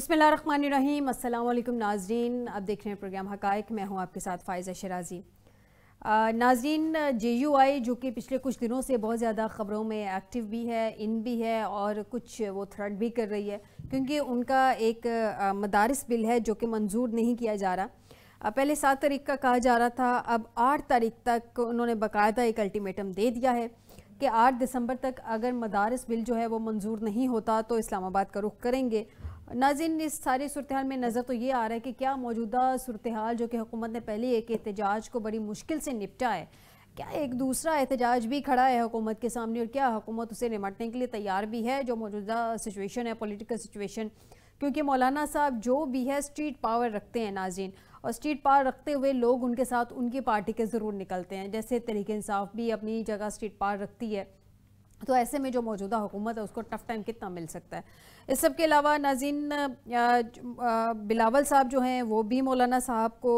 बिस्मिल्लाहिर्रहमानिर्रहीम। अस्सलाम वालेकुम नाज़रीन, आप देख रहे हैं प्रोग्राम हक़ाइक़। मैं हूं आपके साथ फ़ाइज़ा शराजी। नाज़रीन, JUI जो कि पिछले कुछ दिनों से बहुत ज़्यादा ख़बरों में एक्टिव भी है, इन भी है और कुछ वो थ्रेट भी कर रही है, क्योंकि उनका एक मदारिस बिल है जो कि मंजूर नहीं किया जा रहा। पहले 7 तारीख का कहा जा रहा था, अब 8 तारीख तक उन्होंने बाकायदा एक अल्टीमेटम दे दिया है कि 8 दिसंबर तक अगर मदारिस बिल जो है वो मंजूर नहीं होता तो इस्लामाबाद का रुख करेंगे। नाज़रीन, इस सारी सूरत हाल में नज़र तो ये आ रहा है कि क्या मौजूदा सूरत हाल जो कि हुकूमत ने पहले एक एहतजाज को बड़ी मुश्किल से निपटा है, क्या एक दूसरा एहतजाज भी खड़ा है हुकूमत के सामने और क्या हुकूमत उसे निपटने के लिए तैयार भी है। जो मौजूदा सिचुएशन है, पॉलिटिकल सिचुएशन, क्योंकि मौलाना साहब जो भी है स्ट्रीट पावर रखते हैं नाज़रीन, और स्ट्रीट पावर रखते हुए लोग उनके साथ उनकी पार्टी के ज़रूर निकलते हैं, जैसे तहरीक इंसाफ भी अपनी जगह स्ट्रीट पावर रखती है। तो ऐसे में जो मौजूदा हुकूमत है उसको टफ टाइम कितना मिल सकता है। इस सब के अलावा नाज़रीन, बिलावल साहब जो हैं वो भी मौलाना साहब को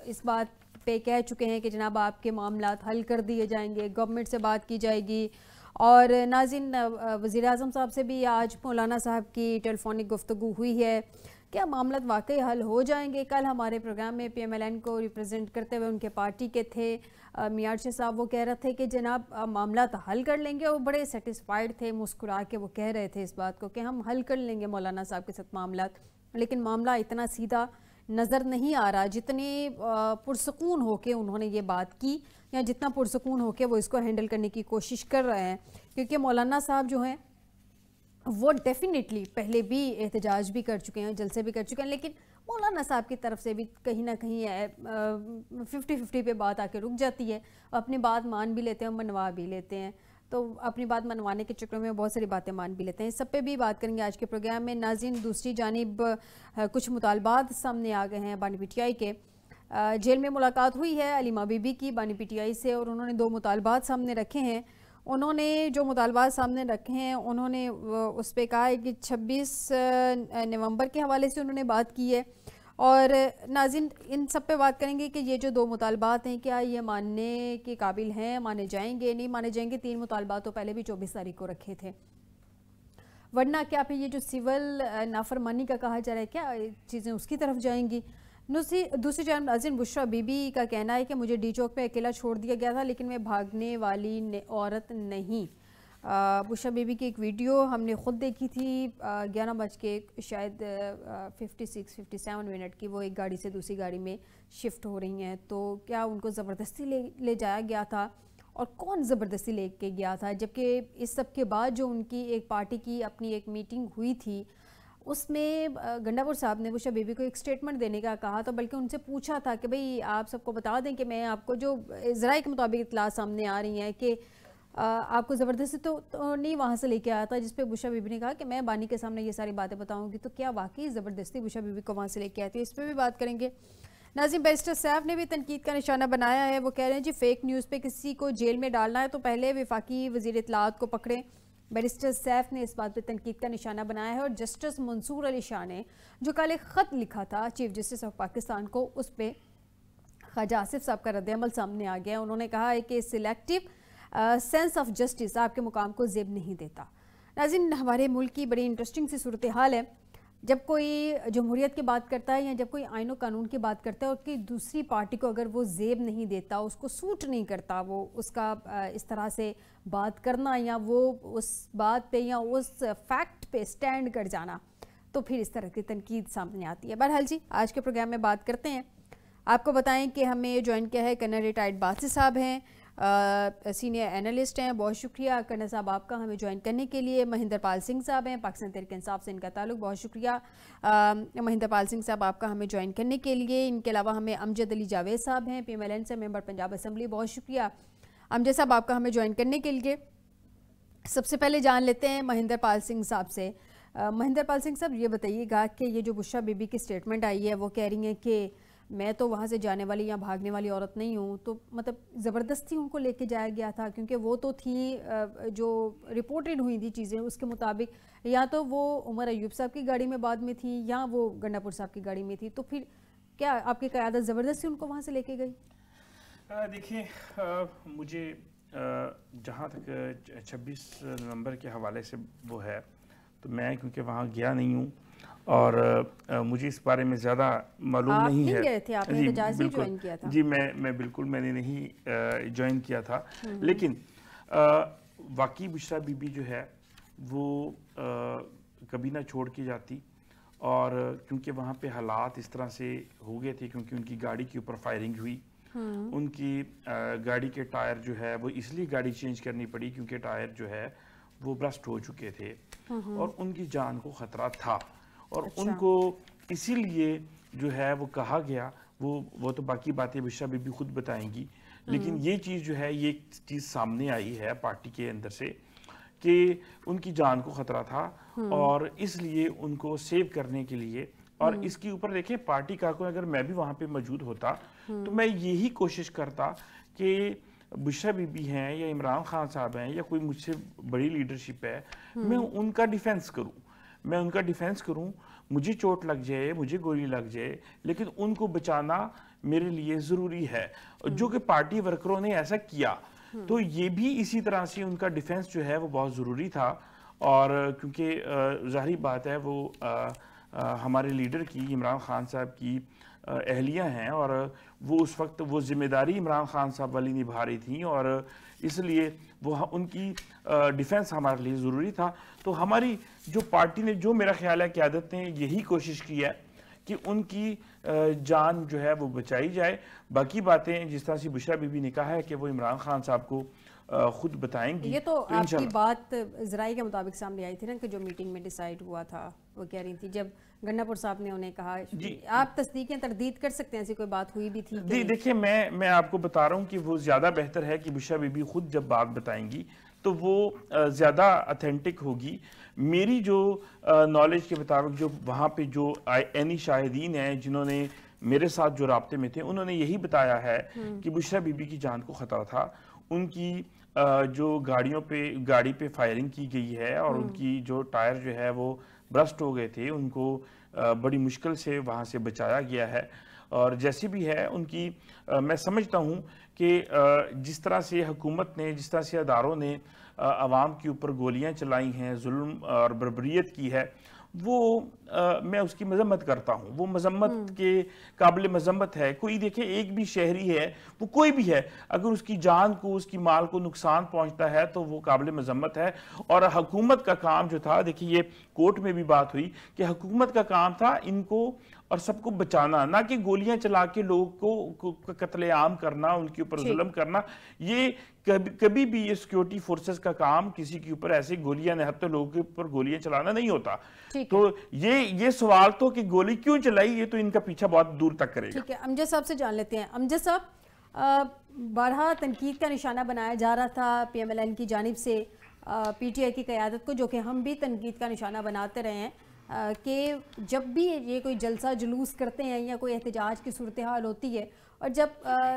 इस बात पे कह चुके हैं कि जनाब आपके मामलात हल कर दिए जाएंगे, गवर्नमेंट से बात की जाएगी। और नाज़रीन, वज़ीर आज़म साहब से भी आज मौलाना साहब की टेलीफोनिक गुफ्तगू हुई है। क्या मामलात वाकई हल हो जाएंगे? कल हमारे प्रोग्राम में PMLN को रिप्रेजेंट करते हुए उनके पार्टी के थे मियारशे साहब, वो कह रहे थे कि जनाब मामला तो हल कर लेंगे, और बड़े सेटिस्फाइड थे, मुस्कुरा के वो कह रहे थे इस बात को कि हम हल कर लेंगे मौलाना साहब के साथ मामलात। लेकिन मामला इतना सीधा नज़र नहीं आ रहा जितनी पुरसकून होके उन्होंने ये बात की, या जितना पुरसकून होके वो इसको हैंडल करने की कोशिश कर रहे हैं। क्योंकि मौलाना साहब जो हैं वो डेफिनेटली पहले भी एहतजाज भी कर चुके हैं, जलसे भी कर चुके हैं, लेकिन मौलाना साहब की तरफ से भी कहीं ना कहीं 50-50 पे बात आके रुक जाती है। अपनी बात मान भी लेते हैं, मनवा भी लेते हैं, तो अपनी बात मनवाने के चक्कर में बहुत सारी बातें मान भी लेते हैं। इस सब पे भी बात करेंगे आज के प्रोग्राम में। नाज़रीन, दूसरी जानिब कुछ मुतालबात सामने आ गए हैं बानी PTI के। जेल में मुलाकात हुई है अलीमा बीबी की बानी PTI से, और उन्होंने 2 मुतालबात सामने रखे हैं। उन्होंने जो मुतालबात सामने रखे हैं उन्होंने उस पर कहा है कि 26 नवंबर के हवाले से उन्होंने बात की है। और नाज़रीन, इन सब पे बात करेंगे कि ये जो 2 मुतालबात हैं क्या ये मानने के काबिल हैं, माने जाएंगे नहीं माने जाएंगे। 3 मुतालबात तो पहले भी 24 तारीख को रखे थे, वरना क्या फिर ये जो सिविल नाफरमानी का कहा जा रहा है क्या चीज़ें उसकी तरफ जाएंगी। दूसरी जानब नाज़रीन, बुशरा बीबी का कहना है कि मुझे डी चौक पे अकेला छोड़ दिया गया था, लेकिन मैं भागने वाली औरत नहीं। बुशरा बीबी की एक वीडियो हमने ख़ुद देखी थी, 11 बज के शायद 56-57 मिनट की। वो एक गाड़ी से दूसरी गाड़ी में शिफ्ट हो रही हैं, तो क्या उनको ज़बरदस्ती ले जाया गया था, और कौन ज़बरदस्ती लेके गया था? जबकि इस सब के बाद जो उनकी एक पार्टी की अपनी एक मीटिंग हुई थी, उसमें गंडापुर साहब ने बुशरा बीबी को एक स्टेटमेंट देने का कहा, तो बल्कि उनसे पूछा था कि भाई आप सबको बता दें कि मैं आपको जो ज़राए के मुताबिक इतला सामने आ रही हैं कि आपको ज़बरदस्ती तो नहीं वहाँ से लेके आया था, जिस पे बुशरा बीबी ने कहा कि मैं बानी के सामने ये सारी बातें बताऊंगी। तो क्या वाकई ज़बरदस्ती बुशरा बीबी को वहाँ से लेके आती है? इस पर भी बात करेंगे। नाज़रीन, बैरिस्टर सैफ ने भी तनकीद का निशाना बनाया है। वो कह रहे हैं जी फेक न्यूज़ पे किसी को जेल में डालना है तो पहले वफाकी वज़ीर इत्तलाआत को पकड़ें। बैरिस्टर सैफ ने इस बात पे तनकीद का निशाना बनाया है, और जस्टिस मंसूर अली शाह ने जो कल एक ख़त लिखा था चीफ जस्टिस ऑफ पाकिस्तान को, उस पर ख्वाजा आसिफ साहब का रद्द-ए-अमल सामने आ गया। उन्होंने कहा है कि सिलेक्टिव सेंस ऑफ जस्टिस आपके मुकाम को ज़ेब नहीं देता। नाज़रीन, हमारे मुल्क की बड़ी इंटरेस्टिंग सी सूरत हाल है। जब कोई जमहूरियत की बात करता है या जब कोई आइन व कानून की बात करता है और कि दूसरी पार्टी को अगर वो ज़ेब नहीं देता, उसको सूट नहीं करता, वो उसका इस तरह से बात करना या वो उस बात पे या उस फैक्ट पे स्टैंड कर जाना, तो फिर इस तरह की तनकीद सामने आती है। बहरहाल जी, आज के प्रोग्राम में बात करते हैं। आपको बताएं कि हमें ज्वाइन किया है कर्नल रिटायर्ड बासी साहब हैं, सीनियर एनालिस्ट हैं। बहुत शुक्रिया कर्नल साहब आपका हमें ज्वाइन करने के लिए। महेंद्र पाल सिंह साहब हैं, पाकिस्तान तहरीक इंसाफ से इनका ताल्लुक। बहुत शुक्रिया महेंद्र पाल सिंह साहब आपका हमें ज्वाइन करने के लिए। इनके अलावा हमें अमजद अली जावेद साहब हैं, PMLN से मेंबर पंजाब असम्बली। बहुत शुक्रिया अमजद साहब आपका हमें ज्वाइन करने के लिए। सबसे पहले जान लेते हैं महेंद्र पाल सिंह साहब से। महेंद्र पाल सिंह साहब, ये बताइएगा कि ये जो बुशरा बीबी की स्टेटमेंट आई है, वो कह रही हैं कि मैं तो वहाँ से जाने वाली या भागने वाली औरत नहीं हूँ, तो मतलब ज़बरदस्ती उनको लेके जाया गया था? क्योंकि वो तो थी जो रिपोर्टेड हुई थी चीज़ें उसके मुताबिक, या तो वो उमर अयूब साहब की गाड़ी में बाद में थी या वो गंडापुर साहब की गाड़ी में थी। तो फिर क्या आपकी क़यादत ज़बरदस्ती उनको वहाँ से लेके गई? देखिए, मुझे जहाँ तक 26 नवंबर के हवाले से वो है, तो मैं क्योंकि वहाँ गया नहीं हूँ और मुझे इस बारे में ज़्यादा मालूम नहीं है। गए थे, आपने तो जहाज़ ही ज्वाइन किया था। जी, मैं बिल्कुल मैंने नहीं ज्वाइन किया था, लेकिन वाकई बुशरा बीबी जो है वो कभी ना छोड़ के जाती, और क्योंकि वहाँ पे हालात इस तरह से हो गए थे, क्योंकि उनकी गाड़ी के ऊपर फायरिंग हुई, उनकी गाड़ी के टायर जो है वो इसलिए गाड़ी चेंज करनी पड़ी क्योंकि टायर जो है वो ब्रस्ट हो चुके थे और उनकी जान को ख़तरा था, और उनको इसीलिए जो है वो कहा गया, वो तो बाकी बातें बुशरा बीबी खुद बताएंगी, लेकिन ये चीज़ जो है, ये चीज़ सामने आई है पार्टी के अंदर से कि उनकी जान को ख़तरा था, और इसलिए उनको सेव करने के लिए, और इसके ऊपर देखिए पार्टी कारकुन, अगर मैं भी वहाँ पे मौजूद होता तो मैं यही कोशिश करता कि बुशरा बीबी हैं या इमरान खान साहब हैं या कोई मुझसे बड़ी लीडरशिप है, मैं उनका डिफेंस करूं, मुझे चोट लग जाए, मुझे गोली लग जाए, लेकिन उनको बचाना मेरे लिए ज़रूरी है, जो कि पार्टी वर्करों ने ऐसा किया। तो ये भी इसी तरह से उनका डिफेंस जो है वो बहुत ज़रूरी था, और क्योंकि ज़ाहिर बात है वो हमारे लीडर की, इमरान खान साहब की अहलिया हैं, और वो उस वक्त वो जिम्मेदारी इमरान खान साहब वाली निभा रही थी, और इसलिए वो उनकी डिफेंस हमारे लिए ज़रूरी था। तो हमारी जो पार्टी ने, जो मेरा ख्याल है क़यादत ने यही कोशिश की है कि उनकी जान जो है वो बचाई जाए। बाकी बातें जिस तरह से बुशरा बीबी ने कहा है कि वो इमरान खान साहब को खुद बताएंगी, ये तो आपकी बात ज़राई के मुताबिक सामने आई थी ना, कि जो मीटिंग में डिसाइड हुआ था, वो कह रही थी जब गन्नापुर साहब ने उन्हें कहा, आप तस्दीक या तरदीद कर सकते हैं, ऐसी कोई बात हुई भी थी? जी देखिए, मैं आपको बता रहा हूँ कि वो ज़्यादा बेहतर है कि बुशरा बीबी खुद जब बात बताएंगी तो वो ज़्यादा ऑथेंटिक होगी। मेरी जो नॉलेज के मुताबिक जो वहाँ पे जो एनी शाहिदीन हैं जिन्होंने मेरे साथ जो राब्ते में थे, उन्होंने यही बताया है कि बुशरा बीबी की जान को ख़तरा था। उनकी जो गाड़ी पे फायरिंग की गई है, और उनकी जो टायर जो है वो ब्रस्ट हो गए थे, उनको बड़ी मुश्किल से वहाँ से बचाया गया है। और जैसे भी है उनकी, मैं समझता हूँ कि जिस तरह से हुकूमत ने, जिस तरह से अदारों ने आवाम के ऊपर गोलियां चलाई हैं, जुल्म और बर्बरियत की है, वो मैं उसकी मजम्मत करता हूँ। वो मजम्मत के काबिल मजम्मत है। कोई देखे, एक भी शहरी है, वो कोई भी है, अगर उसकी जान को, उसकी माल को नुकसान पहुँचता है तो वो काबिल मजम्मत है। और हुकूमत का काम जो था, देखिए ये कोर्ट में भी बात हुई कि हुकूमत का काम था इनको और सबको बचाना, ना कि गोलियां चला के लोगों को कत्लेआम करना, उनके ऊपर जुल्म करना। ये कभी भी ये सिक्योरिटी फोर्सेस का काम किसी के ऊपर ऐसे गोलियां निहत्ते लोगों के ऊपर गोलियां चलाना नहीं होता। तो ये सवाल तो कि गोली क्यों चलाई, ये तो इनका पीछा बहुत दूर तक करेगा। ठीक है, अमजद साहब से जान लेते हैं। अमजद साहब, बारहा तनकीद का निशाना बनाया जा रहा था PMLN की जानिब से PTI की क़यादत को, जो कि हम भी तनकीद का निशाना बनाते रहे हैं कि जब भी ये कोई जलसा जुलूस करते हैं या कोई एहतजाज की सूरत हाल होती है, और जब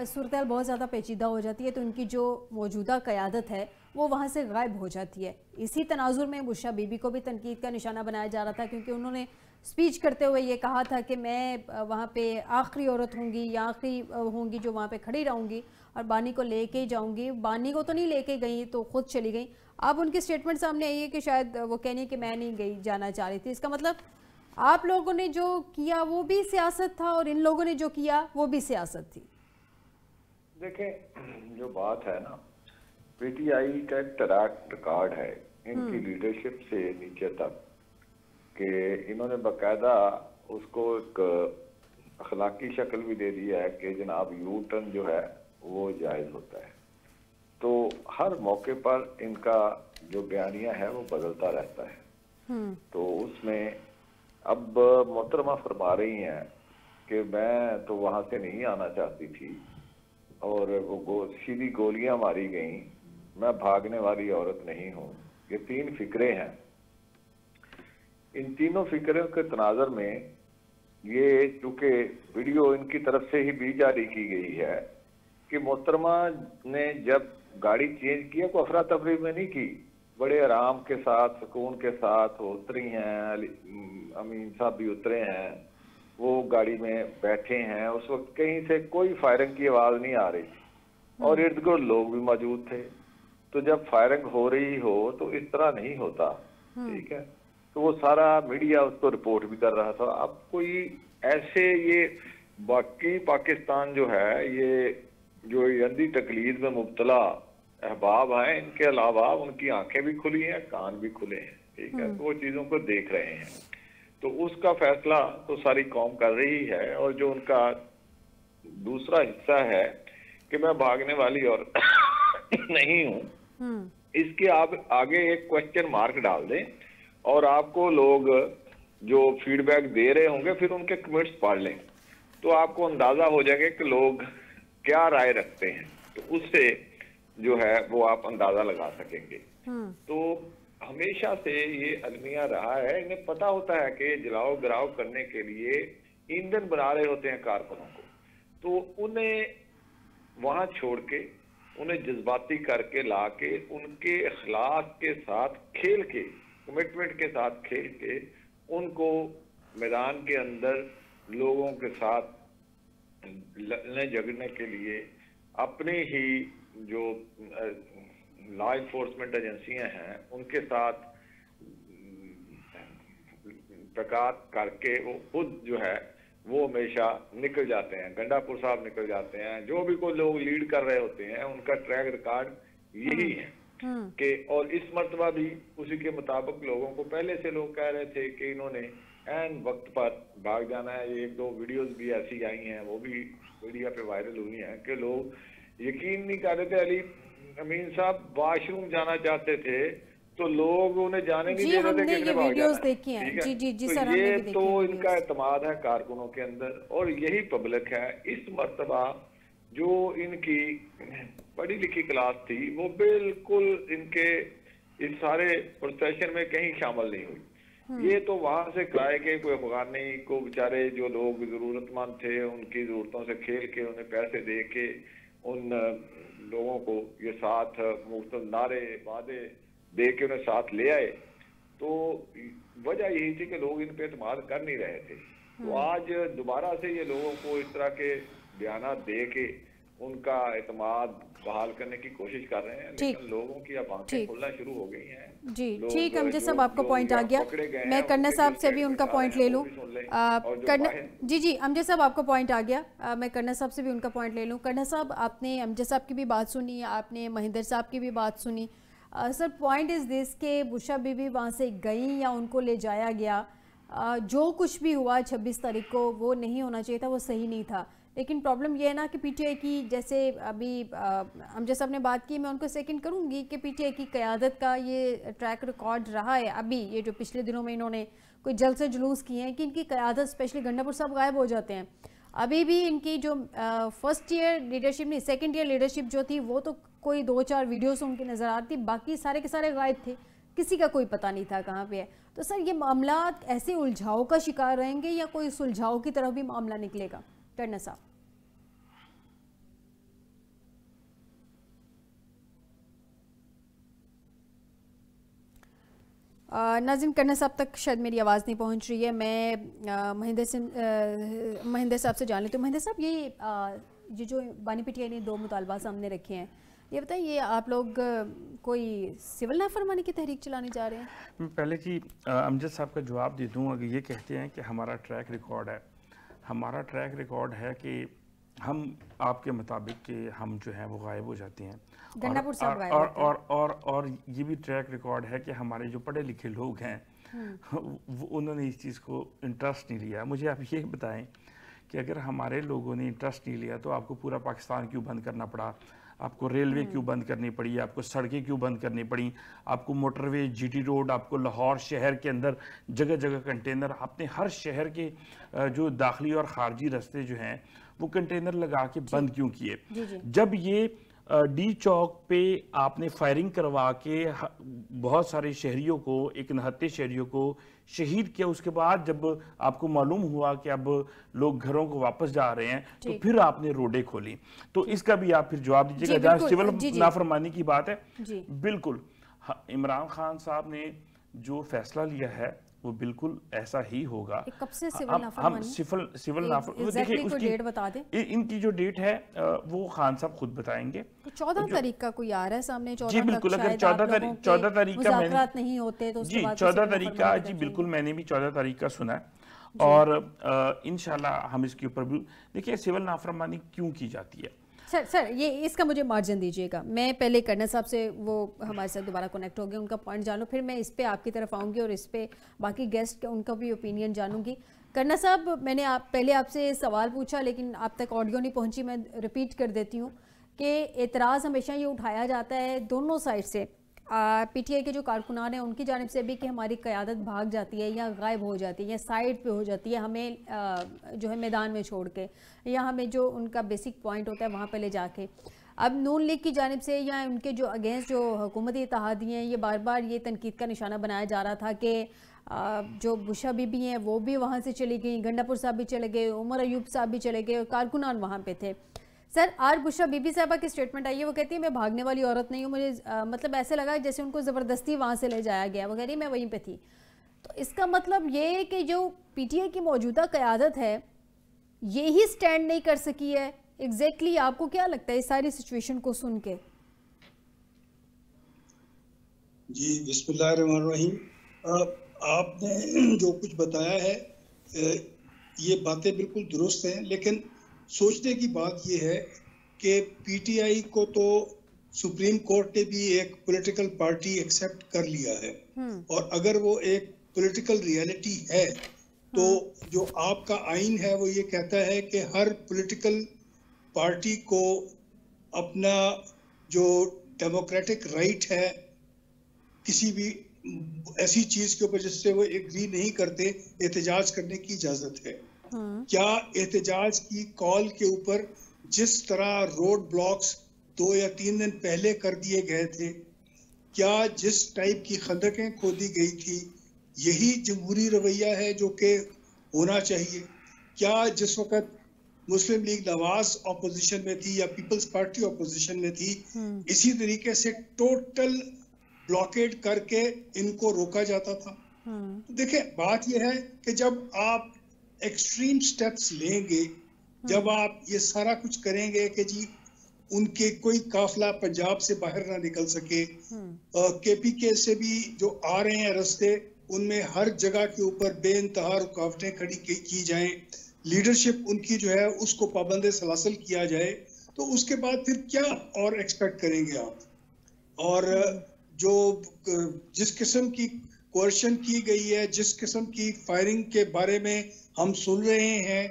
सूरत हाल बहुत ज़्यादा पेचीदा हो जाती है, तो उनकी जो मौजूदा क़यादत है वो वहाँ से गायब हो जाती है। इसी तनाजुर में बुशरा बीबी को भी तनकीद का निशाना बनाया जा रहा था, क्योंकि उन्होंने स्पीच करते हुए ये कहा था कि मैं वहाँ पे आखिरी औरत होंगी या आखिरी होंगी जो वहाँ पे खड़ी रहूँगी और बानी को लेके ही जाऊँगी। बानी को तो नहीं लेके गई, तो खुद चली गई। अब उनकी स्टेटमेंट सामने आई है कि शायद वो कहनी कि मैं नहीं गई, जाना चाह रही थी। इसका मतलब आप लोगों ने जो किया वो भी सियासत था, और इन लोगों ने जो किया वो भी सियासत थी। देखें, जो बात है ना, PTI का एक ट्रैक रिकॉर्ड है इनकी लीडरशिप से नीचे तक, कि इन्होंने बाकायदा उसको एक अखलाकी शक्ल भी दे दिया है कि जनाब यू टर्न जो है वो जायज़ होता है। तो हर मौके पर इनका जो बयानिया है वो बदलता रहता है। तो उसमें अब मोहतरमा फरमा रही हैं कि मैं तो वहाँ से नहीं आना चाहती थी, और वो सीधी गोलियां मारी गई, मैं भागने वाली औरत नहीं हूँ। ये तीन फिक्रे हैं। इन तीनों फिक्रों के तनाजर में ये, चूँकि वीडियो इनकी तरफ से ही भी जारी की गई है, कि मोहतरमा ने जब गाड़ी चेंज किया कोई अफरा तफरी में नहीं की, बड़े आराम के साथ, सुकून के साथ वो उतरी हैं, अमीन साहब भी उतरे हैं, वो गाड़ी में बैठे हैं। उस वक्त कहीं से कोई फायरिंग की आवाज़ नहीं आ रही, और इर्द गिर्द लोग भी मौजूद थे। तो जब फायरिंग हो रही हो तो इस तरह नहीं होता, ठीक है। तो वो सारा मीडिया उसको रिपोर्ट भी कर रहा था। अब कोई ऐसे ये बाकी पाकिस्तान जो है, ये जो यंदी तकलीद में मुब्तला अहबाब हैं, इनके अलावा उनकी आंखें भी खुली हैं, कान भी खुले हैं, ठीक है, तो वो चीजों को देख रहे हैं। तो उसका फैसला तो सारी कौम कर रही है। और जो उनका दूसरा हिस्सा है कि मैं भागने वाली और नहीं हूँ, इसके आप आगे एक क्वेश्चन मार्क डाल दें और आपको लोग जो फीडबैक दे रहे होंगे फिर उनके कमेंट्स पढ़ लें, तो आपको अंदाजा हो जाएगा कि लोग क्या राय रखते हैं। तो उससे जो है वो आप अंदाजा लगा सकेंगे। तो हमेशा से ये अलमिया रहा है, इन्हें पता होता है कि जलाओ गिराव करने के लिए ईंधन बना रहे होते हैं कारकुनों को, तो उन्हें वहां छोड़ के, उन्हें जज्बाती करके ला के, उनके इखलास के साथ खेल के, कमिटमेंट के साथ खेल के, उनको मैदान के अंदर लोगों के साथ लड़ने झगड़ने के लिए अपनी ही जो लॉ इन्फोर्समेंट एजेंसियां हैं उनके साथ प्रकार करके वो खुद जो है वो हमेशा निकल जाते हैं। गंडापुर साहब निकल जाते हैं, जो भी कोई लोग लीड कर रहे होते हैं उनका ट्रैक रिकॉर्ड यही है कि, और इस मर्तबा भी उसी के मुताबिक लोगों को पहले से लोग कह रहे थे कि इन्होंने एन वक्त पर भाग जाना है। ये एक दो वीडियोस भी ऐसी आई हैं, वो भी मीडिया पे वायरल हुई हैं कि लोग यकीन नहीं कर रहे थे। अली अमीन साहब वॉशरूम जाना चाहते थे तो लोग उन्हें जाने नहीं दे रहे थे, किसने भाग जाना है, ठीक है? जी तो ये तो इनका एतमाद है कारकुनों के अंदर, और यही पब्लिक है। इस मर्तबा जो इनकी पढ़ी लिखी क्लास थी वो बिल्कुल इनके इस सारे प्रोसेशन में कहीं शामिल नहीं हुई। ये तो वहां से किराए के कोई अफगानी को बेचारे जो लोग जरूरतमंद थे उनकी जरूरतों से खेल के, उन्हें पैसे दे के उन लोगों को ये साथ मुख्तलिफ नारे वादे दे के उन्हें साथ ले आए। तो वजह यही थी कि लोग इन पे एतमाद कर नहीं रहे थे। तो आज दोबारा से ये लोगों को इस तरह के बयान दे के उनका एतमाद बहाल करने की कोशिश कर रहे हैं, लेकिन लोगों की अब आंखें खुलना शुरू हो गई हैं। जी ठीक, अमजद साहब आपका पॉइंट आ गया। मैं कन्ना साहब से भी उनका पॉइंट ले लूँ। जी अमजद साहब आपका पॉइंट आ गया, मैं कन्ना साहब से भी उनका पॉइंट ले लूँ। कन्ना साहब, आपने अमजद साहब की भी बात सुनी, आपने महिंदर साहब की भी बात सुनी। सर पॉइंट इज़ दिस के बुशरा बीबी वहाँ से गई या उनको ले जाया गया, जो कुछ भी हुआ 26 तारीख को वो नहीं होना चाहिए था, वो सही नहीं था। लेकिन प्रॉब्लम ये है ना कि पीटीआई की, जैसे अभी अमजद साहब ने बात की, मैं उनको सेकंड करूंगी कि पीटीआई की क़यादत का ये ट्रैक रिकॉर्ड रहा है। अभी ये जो पिछले दिनों में इन्होंने कोई जलसे जुलूस किए हैं कि इनकी क़यादत, स्पेशली गंडापुर साहब गायब हो जाते हैं। अभी भी इनकी जो फर्स्ट ईयर लीडरशिप नहीं, सेकेंड ईयर लीडरशिप जो थी वो तो कोई 2-4 वीडियोस उनकी नज़र आती, बाकी सारे के सारे गायब थे, किसी का कोई पता नहीं था कहाँ पे है। तो सर ये मामला ऐसे उलझाव का शिकार रहेंगे या कोई सुलझाव की तरफ भी मामला निकलेगा? टर्नर साहब। नाज़िम, करना साहब तक शायद मेरी आवाज़ नहीं पहुंच रही है। मैं महिंदर साहब से जान लेती हूँ। महिंदर साहब, ये जो बानी पीटीआई ने 2 मुतालबा सामने रखे हैं, ये बताइए, ये आप लोग कोई सिविल नाफरमानी की तहरीक चलाने जा रहे हैं? पहले कि अमजद साहब का जवाब दे दूँ। अगर ये कहते हैं कि हमारा ट्रैक रिकॉर्ड है, हमारा ट्रैक रिकॉर्ड है कि हम आपके मुताबिक कि हम जो है वो गायब हो जाते हैं, और ये भी ट्रैक रिकॉर्ड है कि हमारे जो पढ़े लिखे लोग हैं वो उन्होंने इस चीज़ को इंटरेस्ट नहीं लिया। मुझे आप ये बताएं कि अगर हमारे लोगों ने इंटरेस्ट नहीं लिया तो आपको पूरा पाकिस्तान क्यों बंद करना पड़ा? आपको रेलवे क्यों बंद करनी पड़ी? आपको सड़कें क्यों बंद करनी पड़ी? आपको मोटरवे, जीटी रोड, आपको लाहौर शहर के अंदर जगह जगह कंटेनर, आपने हर शहर के जो दाखिली और खारजी रास्ते जो हैं वो कंटेनर लगा के बंद क्यों किए? जब ये डी चौक पे आपने फायरिंग करवा के बहुत सारे शहरियों को, एक निहत्ते शहरियों को शहीद किया, उसके बाद जब आपको मालूम हुआ कि अब लोग घरों को वापस जा रहे हैं तो फिर आपने रोडें खोली। तो इसका भी आप फिर जवाब दीजिएगा। जहाँ सिविल नाफरमानी की बात है, बिल्कुल इमरान खान साहब ने जो फैसला लिया है वो बिल्कुल ऐसा ही होगा। कब से सिविल हम नाफरमानी? सिविल नाफरमानी देखिए उसकी डेट बता दें। इनकी जो डेट है वो खान साहब खुद बताएंगे। तो 14 तारीख का कोई आ रहा है सामने? 14 जी बिल्कुल, अगर 14 तारीख का मैंने नहीं होते तो जी 14 तारीख का जी बिल्कुल मैंने भी 14 तारीख का सुना है। और इंशाल्लाह हम इसके ऊपर भी देखिए सिविल नाफरमानी क्यों की जाती है। सर ये इसका मुझे मार्जिन दीजिएगा। मैं पहले कर्नल साहब से वो हमारे साथ दोबारा कनेक्ट हो गए, उनका पॉइंट जानूँ, फिर मैं इस पे आपकी तरफ आऊँगी और इस पे बाकी गेस्ट उनका भी ओपिनियन जानूँगी। कर्नल साहब मैंने पहले आपसे सवाल पूछा लेकिन आप तक ऑडियो नहीं पहुँची, मैं रिपीट कर देती हूँ कि एतराज़ हमेशा ये उठाया जाता है दोनों साइड से, पीटीआई के जो कारकुनान हैं उनकी जानिब से भी कि हमारी क़यादत भाग जाती है या गायब हो जाती है या साइड पे हो जाती है, हमें जो है मैदान में छोड़ के, या हमें जो उनका बेसिक पॉइंट होता है वहाँ पे ले जाके। अब नून लीग की जानिब से या उनके जो अगेंस्ट जो हुकूमती इत्तेहादियाँ हैं, ये बार बार ये तनकीद का निशाना बनाया जा रहा था कि जो बुशा बीबी हैं वो भी वहाँ से चली गई, गंडापुर साहब भी चले गए, उमर अयूब साहब भी चले गए और कारकुनान वहाँ पे थे। सर आर बुशरा बीबी साहबा की स्टेटमेंट आई है, वो कहती है मैं भागने वाली औरत नहीं हूँ, मुझे मतलब ऐसे लगा जैसे उनको ज़बरदस्ती वहाँ से ले जाया गया, वो कह रही मैं वहीं पे थी। तो इसका मतलब ये है कि जो पीटीआई की मौजूदा क़यादत है ये ही स्टैंड नहीं कर सकी है। एग्जैक्टली आपको क्या लगता है इस सारी सिचुएशन को सुन के? जी बिस्मिल्लाहिर्रहमानिर्रहीम, आपने जो कुछ बताया है ये बातें बिल्कुल दुरुस्त हैं, लेकिन सोचने की बात यह है कि पीटीआई को तो सुप्रीम कोर्ट ने भी एक पॉलिटिकल पार्टी एक्सेप्ट कर लिया है, और अगर वो एक पॉलिटिकल रियलिटी है तो जो आपका आइन है वो ये कहता है कि हर पॉलिटिकल पार्टी को अपना जो डेमोक्रेटिक राइट है किसी भी ऐसी चीज के ऊपर जिससे वो एग्री नहीं करते एहतजाज करने की इजाजत है। क्या एहतजाज की कॉल के ऊपर जिस तरह रोड ब्लॉक्स 2 या 3 दिन पहले कर दिए गए थे, क्या जिस टाइप की खंदकें खोदी गई थी यही जमहूरी रवैया है जो कि होना चाहिए? क्या जिस वक्त मुस्लिम लीग नवाज ऑपोजिशन में थी या पीपल्स पार्टी ऑपोजिशन में थी इसी तरीके से टोटल ब्लॉकेड करके इनको रोका जाता था? तो देखिए बात यह है कि जब आप एक्सट्रीम स्टेप्स लेंगे, जब आप ये सारा कुछ करेंगे कि जी उनके कोई काफिला पंजाब से बाहर ना निकल सके, केपीके से भी जो आ रहे हैं रास्ते उनमें हर जगह के ऊपर बेइंतहा रुकावटें खड़ी की जाएं, लीडरशिप उनकी जो है उसको पाबंद सलासल किया जाए, तो उसके बाद फिर क्या और एक्सपेक्ट करेंगे आप? और जो जिस किस्म की कोर्शन की गई है, जिस किस्म की फायरिंग के बारे में हम सुन रहे हैं,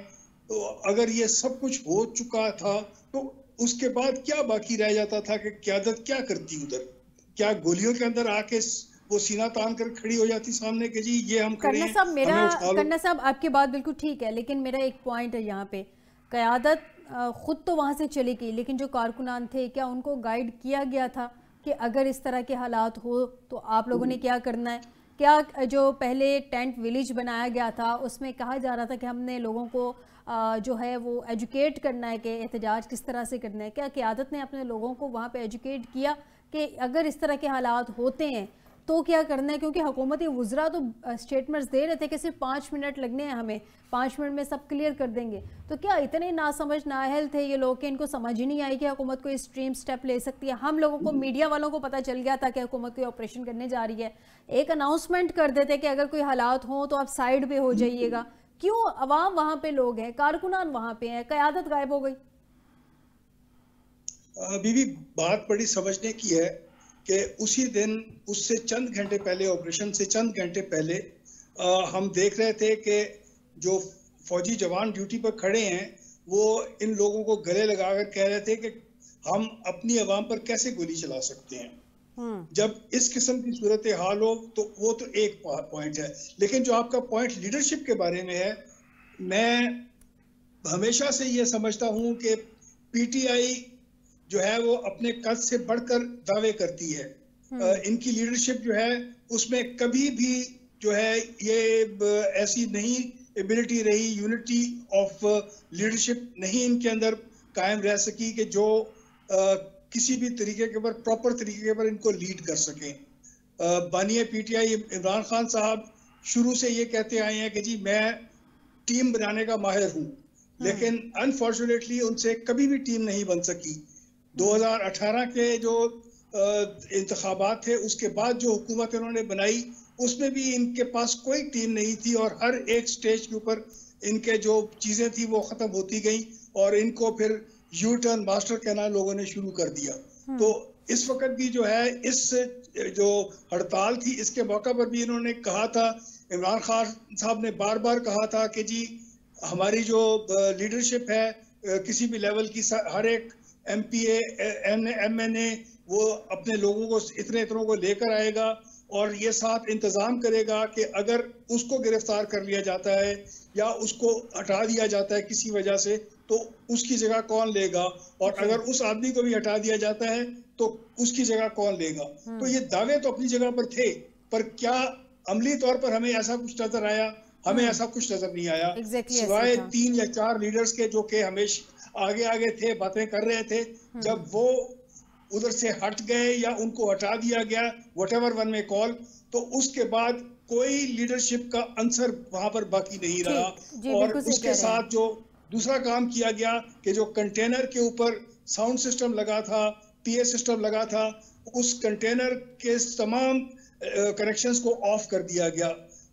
तो अगर ये सब कुछ हो चुका था तो उसके बाद क्या बाकी रह जाता था कि क़यादत क्या करती उधर? क्या गोलियों के अंदर आके वो सीना तान कर खड़ी हो जाती सामने के जी ये हम करें? कन्ना साहब आपकी बात बिल्कुल ठीक है, लेकिन मेरा एक पॉइंट है यहाँ पे, क़यादत खुद तो वहाँ से चली गई लेकिन जो कारकुनान थे क्या उनको गाइड किया गया था कि अगर इस तरह के हालात हो तो आप लोगों ने क्या करना है? क्या जो पहले टेंट विलेज बनाया गया था उसमें कहा जा रहा था कि हमने लोगों को जो है वो एजुकेट करना है कि एहतजाज किस तरह से करना है? क्या क़यादत ने अपने लोगों को वहाँ पे एजुकेट किया कि अगर इस तरह के हालात होते हैं तो क्या करना है? क्योंकि हुकूमती वज़रा तो स्टेटमेंट्स दे रहे थे कि सिर्फ 5 मिनट लगने हैं, हमें 5 मिनट में सब क्लियर कर देंगे। तो क्या इतने नासमझ नाअहल थे ये लोग कि इनको समझ ही नहीं आई कि हुकूमत को एक्सट्रीम स्टेप ले सकती है? हम लोगों को, मीडिया वालों को पता चल गया था कि हुकूमत कोई ऑपरेशन करने जा रही है, एक अनाउंसमेंट कर देते कि अगर कोई हालात हों तो आप साइड पे हो जाइएगा। क्यों अवाम वहाँ पे लोग हैं, कारकुनान वहाँ पे हैं, क़यादत गायब हो गई? बीबी बात बड़ी समझने की है कि उसी दिन उससे चंद घंटे पहले, ऑपरेशन से चंद घंटे पहले हम देख रहे थे कि जो फौजी जवान ड्यूटी पर खड़े हैं वो इन लोगों को गले लगाकर कह रहे थे कि हम अपनी आवाम पर कैसे गोली चला सकते हैं। जब इस किस्म की सूरत हाल हो तो वो तो एक पॉइंट है, लेकिन जो आपका पॉइंट लीडरशिप के बारे में है, मैं हमेशा से ये समझता हूँ कि पीटीआई जो है वो अपने कद से बढ़कर दावे करती है। इनकी लीडरशिप जो है उसमें कभी भी जो है ये ऐसी नहीं एबिलिटी रही, यूनिटी ऑफ लीडरशिप नहीं इनके अंदर कायम रह सकी कि जो किसी भी तरीके के ऊपर, प्रॉपर तरीके के ऊपर इनको लीड कर सके। बानिया पीटीआई इमरान खान साहब शुरू से ये कहते आए हैं कि जी मैं टीम बनाने का माहिर हूँ, लेकिन अनफॉर्चुनेटली उनसे कभी भी टीम नहीं बन सकी। 2018 के जो इंतखाबात थे उसके बाद जो हुकूमत इन्होंने बनाई उसमें भी इनके पास कोई टीम नहीं थी और हर एक स्टेज के ऊपर इनके जो चीज़ें थी वो ख़त्म होती गई और इनको फिर यू टर्न मास्टर कहना लोगों ने शुरू कर दिया। तो इस वक्त भी जो है इस जो हड़ताल थी इसके मौका पर भी इन्होंने कहा था, इमरान खान साहब ने बार बार कहा था कि जी हमारी जो लीडरशिप है किसी भी लेवल की, हर एक MPA MNA वो अपने लोगों को इतनों को लेकर आएगा और ये साथ इंतजाम करेगा कि अगर उसको गिरफ्तार कर लिया जाता है या उसको हटा दिया जाता है किसी वजह से तो उसकी जगह कौन लेगा, और अगर उस आदमी को भी हटा दिया जाता है तो उसकी जगह कौन लेगा। तो ये दावे तो अपनी जगह पर थे, पर क्या अमली तौर पर हमें ऐसा कुछ नजर आया? हमें ऐसा कुछ नजर नहीं आया। सिवाय 3 या 4 लीडर्स के जो कि हमेशा आगे आगे थे, बातें कर रहे थे, जब वो उधर से हट गए या उनको हटा दिया गया व्हाटएवर वन में कॉल, तो उसके बाद कोई लीडरशिप का आंसर वहां पर बाकी नहीं रहा। और उसके साथ जो दूसरा काम किया गया कि जो कंटेनर के ऊपर साउंड सिस्टम लगा था, PA सिस्टम लगा था, उस कंटेनर के तमाम कनेक्शंस को ऑफ कर दिया गया।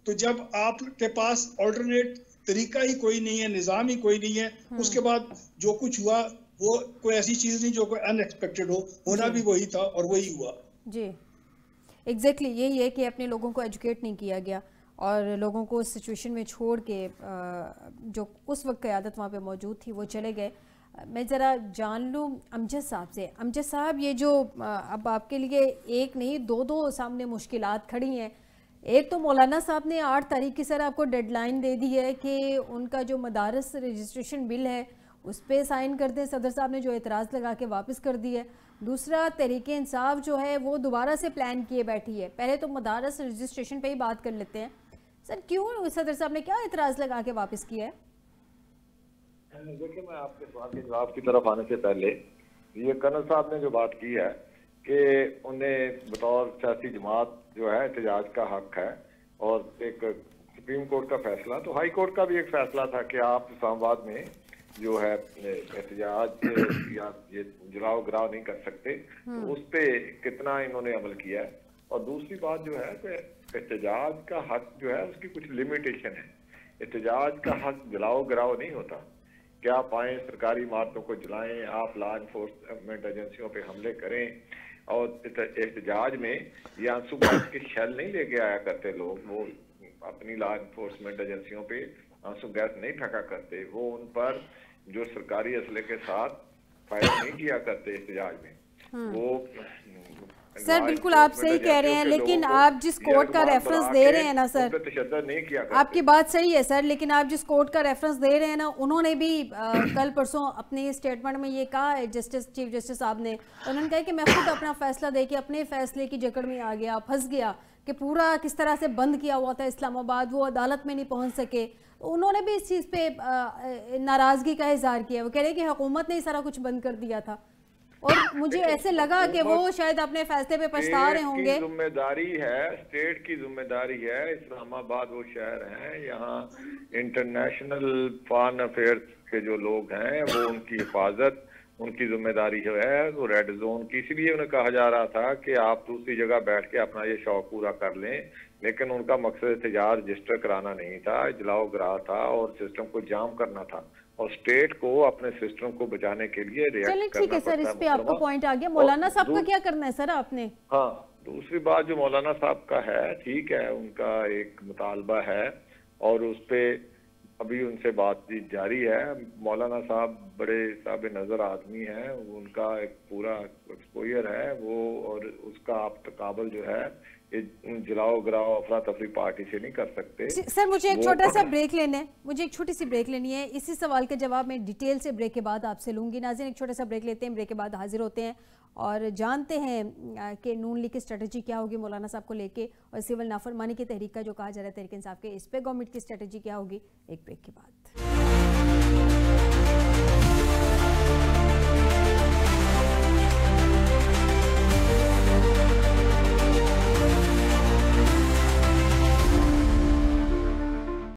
तो जब आपके पास ऑल्टरनेट तरीका ही कोई नहीं है, निज़ाम ही कोई नहीं है, उसके बाद जो कुछ हुआ वो कोई ऐसी चीज़ नहीं जो कोई अनएक्सपेक्टेड हो, होना भी वही था और वही हुआ। जी एग्जैक्टली यही है कि अपने लोगों को एजुकेट नहीं किया गया और लोगों को उस सिचुएशन में छोड़ के जो उस वक्त क़यादत वहाँ पे मौजूद थी वो चले गए। मैं ज़रा जान लूँ अमजद साहब से। अमजद साहब, ये जो अब आपके लिए एक नहीं 2 सामने मुश्किलात खड़ी हैं। एक तो मौलाना साहब ने 8 तारीख की सर आपको डेडलाइन दे दी है कि उनका जो मदारस रजिस्ट्रेशन बिल है उस पर साइन कर दें, सदर साहब ने जो एतराज़ लगा के वापस कर दी है। दूसरा तहरीके इंसाफ जो है वो दोबारा से प्लान किए बैठी है। पहले तो मदारस रजिस्ट्रेशन पे ही बात कर लेते हैं। सर क्यों सदर साहब ने क्या एतराज़ लगा के वापस किया है? देखिए, मैं आपके सवाल के जवाब की तरफ आने से पहले ये कर्नल साहब ने जो बात की है कि उन्हें बतौर सियासी जमात जो है एहतजाज का हक है, और एक सुप्रीम कोर्ट का फैसला, तो हाई कोर्ट का भी एक फैसला था कि आप इस्लामाबाद में जो है एहतजाज या ये जलाओ गिराव नहीं कर सकते, तो उस पर कितना इन्होंने अमल किया है। और दूसरी बात जो है कि एहतजाज का हक जो है उसकी कुछ लिमिटेशन है। एहतजाज का हक जलाओ गिराव नहीं होता कि आप आए सरकारी इमारतों को जलाएं, आप लॉ इन्फोर्समेंट एजेंसियों पे हमले करें। और एहतजाज में ये आंसू गैस के शेल नहीं लेके आया करते लोग, वो अपनी लॉ इन्फोर्समेंट एजेंसियों पे आंसू गैस नहीं फेंका करते, वो उन पर जो सरकारी असले के साथ फायर नहीं किया करते एहतजाज में। वो सर बिल्कुल आप सही कह रहे हैं, लेकिन आप जिस कोर्ट का रेफरेंस दे रहे हैं ना सर, नहीं किया आपकी बात सही है सर, लेकिन आप जिस कोर्ट का रेफरेंस दे रहे हैं ना, उन्होंने भी कल परसों अपने स्टेटमेंट में ये कहा है, चीफ जस्टिस साहब ने, उन्होंने कहा कि मैं खुद अपना फैसला दे के अपने फैसले की जकड़ में आ गया, फंस गया कि पूरा किस तरह से बंद किया हुआ था इस्लामाबाद, वो अदालत में नहीं पहुंच सके। उन्होंने भी इस चीज़ पे नाराज़गी का इजहार किया। वो कह रहे हैं कि हुकूमत ने ही सारा कुछ बंद कर दिया था, और मुझे ऐसे लगा कि वो शायद अपने फैसले पे पछता रहे होंगे। जिम्मेदारी है, स्टेट की जिम्मेदारी है। इस्लामाबाद वो शहर है, यहाँ इंटरनेशनल फॉरेन अफेयर्स के जो लोग हैं वो उनकी हिफाजत, उनकी जिम्मेदारी जो है वो रेड जोन की, इसलिए उन्हें कहा जा रहा था कि आप दूसरी जगह बैठ के अपना ये शौक पूरा कर लें, लेकिन उनका मकसद एहतजाज रजिस्टर कराना नहीं था, जलाओ गिराव था और सिस्टम को जाम करना था, और स्टेट को अपने सिस्टम को बचाने के लिए रिएक्ट करना। ठीक है सर, इस पे आपका पॉइंट आ गया। मौलाना साहब का क्या करना है सर आपने? हाँ, दूसरी बात जो मौलाना साहब का है, ठीक है, उनका एक मुतालबा है और उस पे अभी उनसे बातचीत जारी है। मौलाना साहब बड़े साहब नज़र आदमी हैं, उनका एक पूरा एक्सपोजर है वो, और उसका आप तकाबल जो है जलाओ गिराओ अफरा तफरी पार्टी से नहीं कर सकते। सर मुझे एक छोटा सा ब्रेक लेना है, मुझे एक छोटी सी ब्रेक लेनी है। इसी सवाल के जवाब मैं डिटेल से ब्रेक के बाद आपसे लूंगी। नाज़रीन एक छोटा सा ब्रेक लेते हैं, ब्रेक के बाद हाजिर होते हैं और जानते हैं कि नून लीग की स्ट्रेटजी क्या होगी मौलाना साहब को लेके, और सिविल नाफरमानी की तहरीक का जो कहा जा रहा है तहरीक इंसाफ के, इस पर गवर्नमेंट की स्ट्रेटजी क्या होगी, एक ब्रेक के बाद।